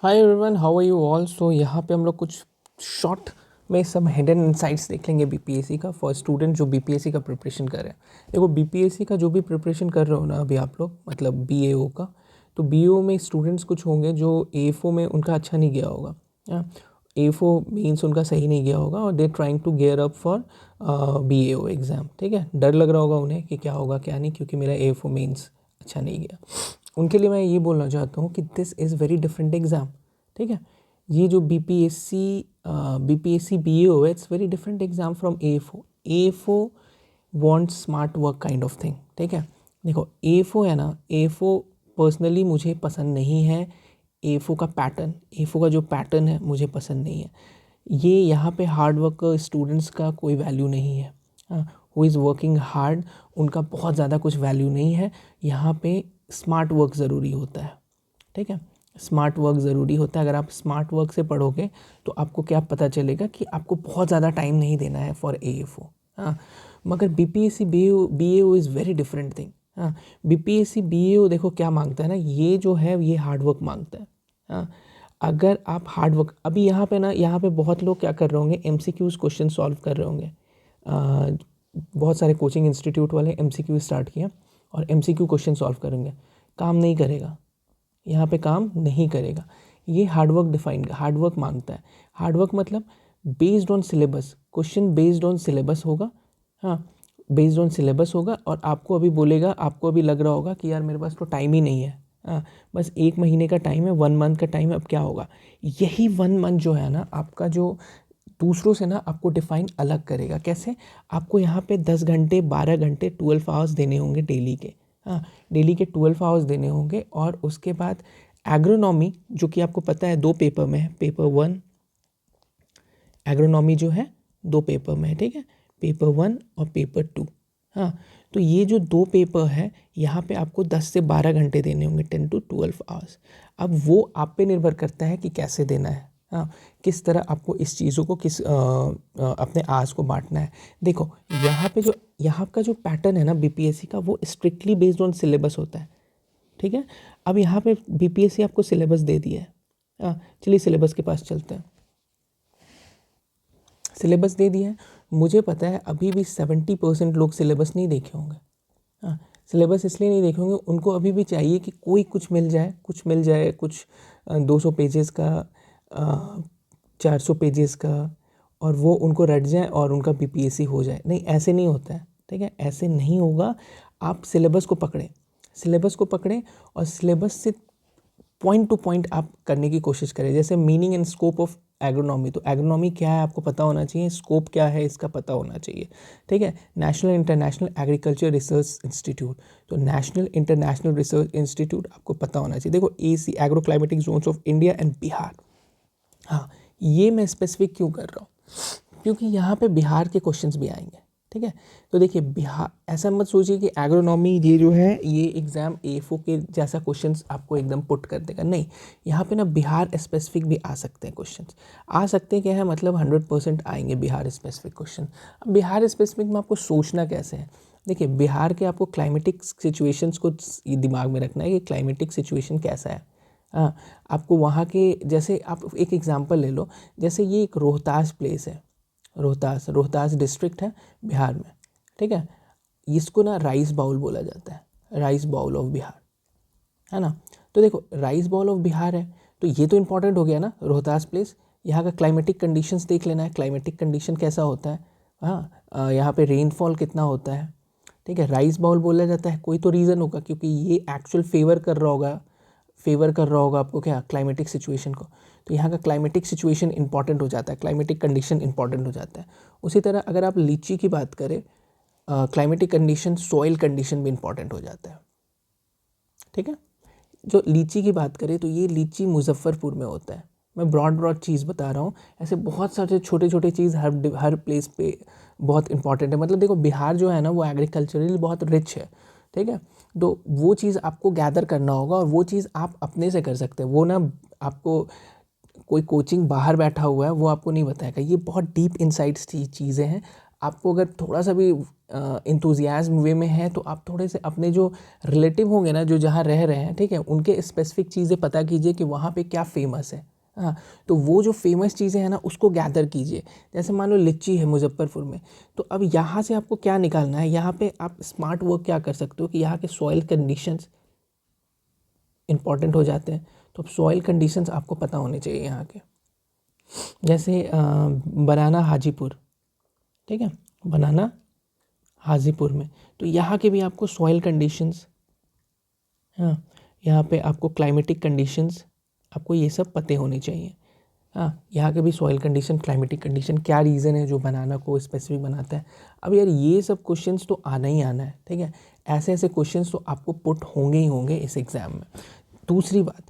Hi everyone, how are you all. So यहाँ पे हम लोग कुछ शॉर्ट में सब हिडन इनसाइट्स देख लेंगे बीपीएससी का, फॉर स्टूडेंट जो बीपीएससी का प्रिपरेशन कर रहे हैं। देखो, बीपीएससी का जो भी प्रिपरेशन कर रहे हो ना अभी आप लोग, मतलब बीएओ का, तो बीएओ में स्टूडेंट्स कुछ होंगे जो एफओ में उनका अच्छा नहीं गया होगा। एफओ मीन्स उनका सही नहीं गया होगा और they trying to gear up for BAO exam. ठीक है, डर लग रहा होगा उन्हें कि क्या होगा क्या नहीं, क्योंकि मेरा एफओ मीन्स अच्छा नहीं गया। उनके लिए मैं ये बोलना चाहता हूँ कि this is very different exam. ठीक है, ये जो बीपीएससी बीएओ है, it's very different exam from AFO. AFO want smart work kind of thing. ठीक है, देखो एएफओ है ना, एएफओ पर्सनली मुझे पसंद नहीं है। एएफओ का पैटर्न, एएफओ का जो पैटर्न है मुझे पसंद नहीं है। ये यहाँ पे हार्ड वर्क स्टूडेंट्स का कोई वैल्यू नहीं है। हु इज़ वर्किंग हार्ड, उनका बहुत ज़्यादा कुछ वैल्यू नहीं है। यहाँ पे स्मार्ट वर्क ज़रूरी होता है। ठीक है, स्मार्ट वर्क ज़रूरी होता है। अगर आप स्मार्ट वर्क से पढ़ोगे तो आपको क्या पता चलेगा कि आपको बहुत ज़्यादा टाइम नहीं देना है फॉर एएफओ। हाँ, मगर BPSC BAO is very different thing. हाँ, बीपीएससी बीएओ देखो क्या मांगता है ना, ये जो है ये हार्ड वर्क मांगता है। हाँ, अगर आप हार्ड वर्क, अभी यहाँ पे ना, यहाँ पे बहुत लोग क्या कर रहे होंगे, एमसीक्यूज क्वेश्चन सॉल्व कर रहे होंगे। बहुत सारे कोचिंग इंस्टीट्यूट वाले एमसीक्यू स्टार्ट किया और एमसीक्यू क्वेश्चन सॉल्व करेंगे। काम नहीं करेगा, यहाँ पे काम नहीं करेगा। ये हार्ड वर्क मांगता है। हार्ड वर्क मतलब based on syllabus, question based on syllabus होगा। हाँ, बेस्ड ऑन सिलेबस होगा और आपको अभी बोलेगा, आपको अभी लग रहा होगा कि यार मेरे पास तो टाइम ही नहीं है। हाँ, बस 1 महीने का टाइम है, 1 मंथ का टाइम है, अब क्या होगा। यही 1 मंथ जो है ना आपका, जो दूसरों से ना आपको डिफाइन अलग करेगा। कैसे? आपको यहाँ पे 10 घंटे 12 घंटे 12 आवर्स देने होंगे डेली के। हाँ, डेली के 12 आवर्स देने होंगे। और उसके बाद एग्रोनॉमी, जो कि आपको पता है 2 पेपर में है, पेपर 1। एग्रोनॉमी जो है 2 पेपर में है। ठीक है, पेपर 1 और पेपर 2। हाँ, तो ये जो 2 पेपर है, यहाँ पे आपको 10 से 12 घंटे देने होंगे, 10 to 12 आवर्स। अब वो आप पे निर्भर करता है कि कैसे देना है। हाँ, किस तरह आपको इस चीज़ों को अपने आवर्स को बांटना है। देखो यहाँ का जो पैटर्न है ना बीपीएससी का, वो स्ट्रिक्टली बेस्ड ऑन सिलेबस होता है। ठीक है, अब यहाँ पे बीपीएससी आपको सिलेबस दे दिया है। हाँ, चलिए सिलेबस के पास चलते हैं। सिलेबस दे दिया है, मुझे पता है अभी भी 70% लोग सिलेबस नहीं देखे होंगे। हाँ, सिलेबस इसलिए नहीं देखे होंगे, उनको अभी भी चाहिए कि कोई कुछ मिल जाए, कुछ 200 पेजेस का, 400 पेजेस का, और वो उनको रट जाए और उनका बीपीएससी हो जाए। नहीं, ऐसे नहीं होता है। ठीक है, ऐसे नहीं होगा। आप सिलेबस को पकड़ें और सिलेबस से पॉइंट टू पॉइंट आप करने की कोशिश करें। जैसे meaning and scope of agronomy, तो एग्रोनॉमी क्या है आपको पता होना चाहिए, स्कोप क्या है इसका पता होना चाहिए। ठीक है, national international agriculture research institute, तो नेशनल इंटरनेशनल रिसर्च इंस्टीट्यूट आपको पता होना चाहिए। देखो AC, agro climatic zones of India and Bihar. हाँ, ये मैं स्पेसिफिक क्यों कर रहा हूँ, क्योंकि यहाँ पे बिहार के क्वेश्चंस भी आएंगे। ठीक है, तो देखिए बिहार, ऐसा मत सोचिए कि एग्रोनॉमी ये जो है ये एग्ज़ाम एफओ के जैसा क्वेश्चंस आपको एकदम पुट कर देगा। नहीं, यहाँ पे ना बिहार स्पेसिफिक भी आ सकते हैं क्वेश्चंस। आ सकते हैं क्या है, मतलब 100% आएंगे बिहार स्पेसिफिक क्वेश्चन। अब बिहार स्पेसिफिक में आपको सोचना कैसे है। देखिए, बिहार के आपको क्लाइमेटिक सिचुएशंस को ये दिमाग में रखना है कि क्लाइमेटिक सिचुएशन कैसा है। हाँ, आपको वहाँ के, जैसे आप एक एग्जांपल ले लो, जैसे ये एक रोहतास प्लेस है, रोहतास डिस्ट्रिक्ट है बिहार में। ठीक है, इसको ना राइस बाउल बोला जाता है, राइस बाउल ऑफ बिहार, है ना। तो देखो राइस बाउल ऑफ बिहार है, तो ये तो इंपॉर्टेंट हो गया ना, रोहतास प्लेस। यहाँ का क्लाइमेटिक कंडीशंस देख लेना है, क्लाइमेटिक कंडीशन कैसा होता है। हाँ, यहाँ पे रेनफॉल कितना होता है। ठीक है, राइस बाउल बोला जाता है, कोई तो रीज़न होगा, क्योंकि ये एक्चुअल फेवर कर रहा होगा आपको क्या, क्लाइमेटिक सिचुएशन को। तो यहाँ का क्लाइमेटिक सिचुएशन इंपॉर्टेंट हो जाता है, क्लाइमेटिक कंडीशन इंपॉर्टेंट हो जाता है। उसी तरह अगर आप लीची की बात करें, क्लाइमेटिक कंडीशन, सॉइल कंडीशन भी इंपॉर्टेंट हो जाता है। ठीक है, जो लीची की बात करें तो ये लीची मुजफ्फरपुर में होता है। मैं ब्रॉड चीज़ बता रहा हूँ, ऐसे बहुत सारे छोटे छोटे चीज़ हर प्लेस पे बहुत इंपॉर्टेंट है। मतलब देखो बिहार जो है ना, वो एग्रीकल्चरली बहुत रिच है। ठीक है, तो वो चीज़ आपको गैदर करना होगा और वो चीज़ आप अपने से कर सकते हैं। वो ना आपको कोई कोचिंग बाहर बैठा हुआ है वो आपको नहीं बताएगा। ये बहुत डीप इनसाइट्स चीज़ें हैं, आपको अगर थोड़ा सा भी इंथुजियाज्म वे में है तो आप थोड़े से अपने जो रिलेटिव होंगे ना, जो जहाँ रह रहे हैं, ठीक है, उनके स्पेसिफिक चीज़ें पता कीजिए कि वहाँ पे क्या फेमस है। हाँ, तो वो जो फेमस चीज़ें हैं ना उसको गैदर कीजिए। जैसे मान लो लिच्ची है मुजफ्फरपुर में, तो अब यहाँ से आपको क्या निकालना है, यहाँ पे आप स्मार्ट वर्क क्या कर सकते हो कि यहाँ के सॉइल कंडीशंस इंपॉर्टेंट हो जाते हैं। तो सॉइल कंडीशंस आपको पता होने चाहिए यहाँ के। जैसे बनाना हाजीपुर, ठीक है, बनाना हाजीपुर में, तो यहाँ के भी आपको सॉइल कंडीशंस, हाँ, यहाँ पे आपको क्लाइमेटिक कंडीशंस, आपको ये सब पते होने चाहिए। हाँ, यहाँ के भी सॉइल कंडीशन, क्लाइमेटिक कंडीशन, क्या रीज़न है जो बनाना को स्पेसिफिक बनाता है। अब यार ये सब क्वेश्चंस तो आना ही आना है, ठीक है, ऐसे ऐसे क्वेश्चंस तो आपको पुट होंगे ही होंगे इस एग्ज़ाम में। दूसरी बात,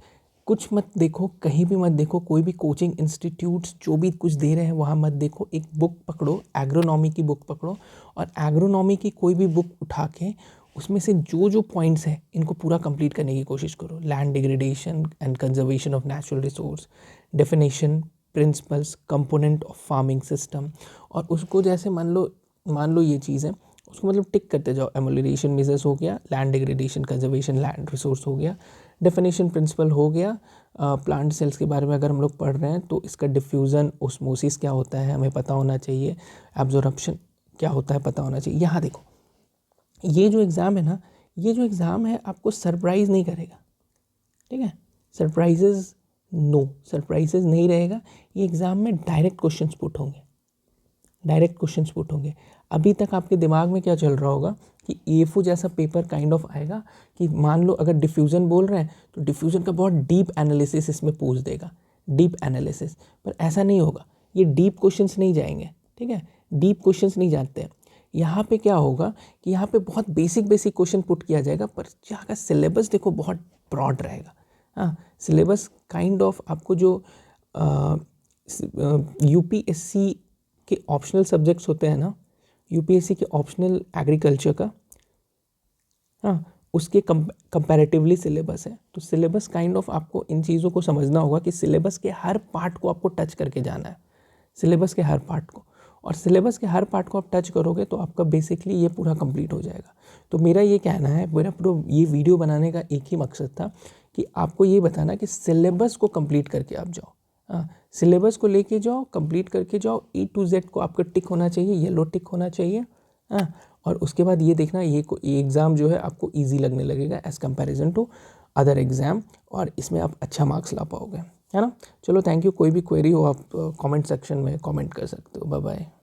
कुछ मत देखो, कहीं भी मत देखो, कोई भी कोचिंग इंस्टीट्यूट्स जो भी कुछ दे रहे हैं वहाँ मत देखो। एक बुक पकड़ो, एग्रोनॉमी की बुक पकड़ो, और एग्रोनॉमी की कोई भी बुक उठा के उसमें से जो जो पॉइंट्स हैं इनको पूरा कंप्लीट करने की कोशिश करो। Land degradation and conservation of natural resource, definition, principles, component of farming system, और उसको जैसे मान लो ये चीज़ है, उसको मतलब टिक करते जाओ। एमुलेशन मेजर्स हो गया, land degradation, conservation, land resource हो गया, डेफिनेशन प्रिंसिपल हो गया। प्लांट सेल्स के बारे में अगर हम लोग पढ़ रहे हैं तो इसका डिफ्यूज़न, ओस्मोसिस क्या होता है हमें पता होना चाहिए, एब्जॉर्प्शन क्या होता है पता होना चाहिए। यहाँ देखो, ये जो एग्ज़ाम है ना, ये जो एग्ज़ाम है आपको सरप्राइज़ नहीं करेगा, ठीक है, सरप्राइजेज़ नहीं रहेगा। ये एग्ज़ाम में डायरेक्ट क्वेश्चंस पुट होंगे। अभी तक आपके दिमाग में क्या चल रहा होगा कि एफओ जैसा पेपर काइंड ऑफ आएगा कि मान लो अगर डिफ्यूज़न बोल रहे हैं तो डिफ्यूज़न का बहुत डीप एनालिसिस इसमें पूछ देगा, डीप एनालिसिस। पर ऐसा नहीं होगा, ये डीप क्वेश्चंस नहीं जाएंगे, ठीक है, डीप क्वेश्चंस नहीं जाते हैं। यहाँ पे क्या होगा कि यहाँ पे बहुत बेसिक क्वेश्चन पुट किया जाएगा, पर यहाँ का सिलेबस देखो बहुत ब्रॉड रहेगा। हाँ, सिलेबस काइंड ऑफ आपको जो यूपीएससी के ऑप्शनल सब्जेक्ट्स होते हैं ना, यूपीएससी के ऑप्शनल एग्रीकल्चर का, हाँ, उसके कंपैरेटिवली सिलेबस है। तो सिलेबस काइंड ऑफ आपको इन चीज़ों को समझना होगा कि सिलेबस के हर पार्ट को आपको टच करके जाना है, सिलेबस के हर पार्ट को। और सिलेबस के हर पार्ट को आप टच करोगे तो आपका बेसिकली ये पूरा कंप्लीट हो जाएगा। तो मेरा ये कहना है, मेरा पूरा ये वीडियो बनाने का एक ही मकसद था कि आपको ये बताना कि सिलेबस को कंप्लीट करके आप जाओ। हाँ, सिलेबस को लेके जाओ, कंप्लीट करके जाओ, E to Z को आपका टिक होना चाहिए, येलो टिक होना चाहिए। हाँ, और उसके बाद ये देखना ये एग्ज़ाम जो है आपको ईजी लगने लगेगा as comparison to other exam, और इसमें आप अच्छा मार्क्स ला पाओगे, है ना। चलो, थैंक यू। कोई भी क्वेरी हो आप कमेंट सेक्शन में कमेंट कर सकते हो। Bye bye.